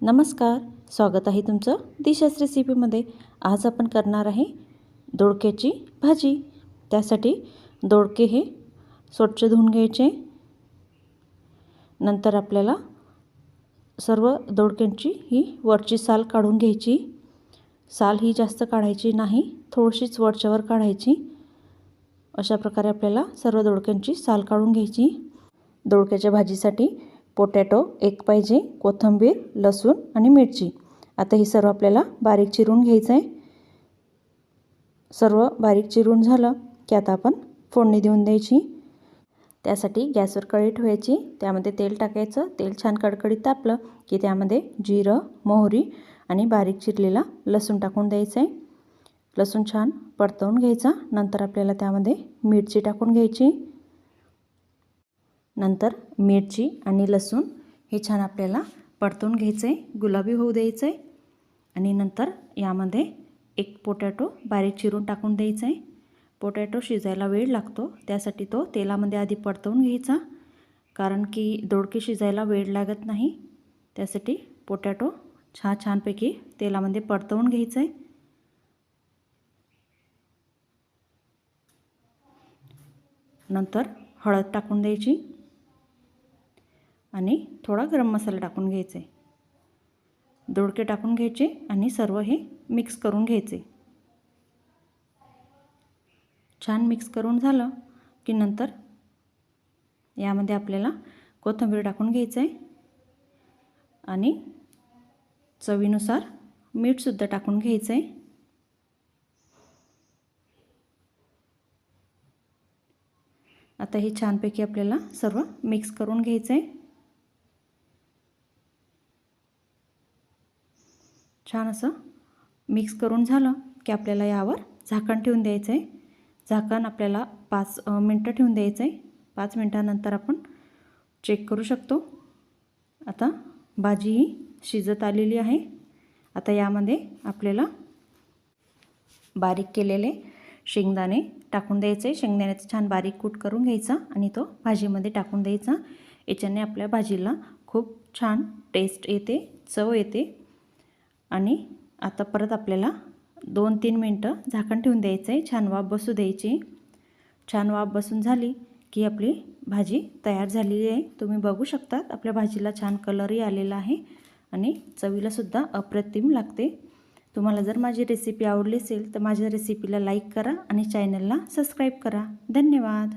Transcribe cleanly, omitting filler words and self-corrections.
नमस्कार, स्वागत आहे तुमचं दिशाच रेसिपीमध्ये। आज आपण करणार आहे दोडक्याची भाजी। त्यासाठी दोडके हे स्वच्छ धुवून घ्यायचे। नंतर आपल्याला सर्व दोडक्यांची ही वरची साल काढून घ्यायची। साल ही जास्त काढायची नाही, थोडीशीच वरच्यावर काढायची। अशा प्रकारे आपल्याला सर्व दोडक्यांची साल काढून घ्यायची। दोडक्याच्या भाजीसाठी पोटॅटो एक पाहिजे, कोथिंबीर, लसूण आणि मिरची। आता हे सर्व आपल्याला बारीक चिरून घ्यायचं आहे। सर्व बारीक चिरून झालं की आता आपण फोडणी देऊन द्यायची। त्यासाठी गॅसवर कढई ठेवायची, त्यामध्ये तेल टाकायचं। तेल छान कडकडीत तापलं की त्यामध्ये जिरं, मोहरी आणि बारीक चिरलेला लसूण टाकून द्यायचं आहे। लसूण छान परतवून घ्यायचा। नंतर आपल्याला त्यामध्ये मिरची टाकून घ्यायची। नंतर मिरची आणि लसूण हे छान आपल्याला परतवून घ्यायचं आहे, गुलाबी होऊ द्यायचं आहे। आणि नंतर यामध्ये एक पोटॅटो बारीक चिरून टाकून द्यायचा आहे। पोटॅटो शिजायला वेळ लागतो, त्यासाठी तो तेलामध्ये आधी परतवून घ्यायचा, कारण की दोडके शिजायला वेळ लागत नाही। त्यासाठी पोटॅटो छानपैकी तेलामध्ये परतवून घ्यायचं आहे। नंतर हळद टाकून द्यायची आणि थोडा गरम मसाला टाकून घ्यायचे। दोडके टाकून घ्यायचे आणि सर्व हे मिक्स करून घ्यायचे। छान मिक्स करून झालं की नंतर यामध्ये आपल्याला कोथिंबीर टाकून घ्यायचं आहे आणि चवीनुसार मीठ सुद्धा टाकून घ्यायचं आहे। आता हे छानपैकी आपल्याला सर्व मिक्स करून घ्यायचं आहे। छान असं मिक्स करून झालं की आपल्याला यावर झाकण ठेवून द्यायचं आहे। झाकण आपल्याला 5 मिनटं ठेवून द्यायचं आहे। 5 मिनटानंतर आपण चेक करू शकतो। आता भाजी ही शिजत आलेली आहे। आता यामध्ये आपल्याला बारीक केलेले शेंगदाणे टाकून द्यायचे। शेंगदाण्याचा छान बारीक कूट करून घ्यायचा आणि तो भाजीमध्ये टाकून द्यायचा। याच्याने आपल्या भाजीला खूप छान टेस्ट येते, चव येते। आणि आता परत आपल्याला 2-3 मिनटं झाकण ठेवून द्यायचं आहे, छान वाफ बसू द्यायची। छान वाफ बसून झाली की आपली भाजी तयार झालेली आहे। तुम्ही बघू शकता आपल्या भाजीला छान कलरही आलेला आहे आणि चवीला सुद्धा अप्रतिम लागते। तुम्हाला जर माझी रेसिपी आवडली असेल तर माझ्या रेसिपीला लाईक करा आणि चॅनलला सबस्क्राईब करा। धन्यवाद।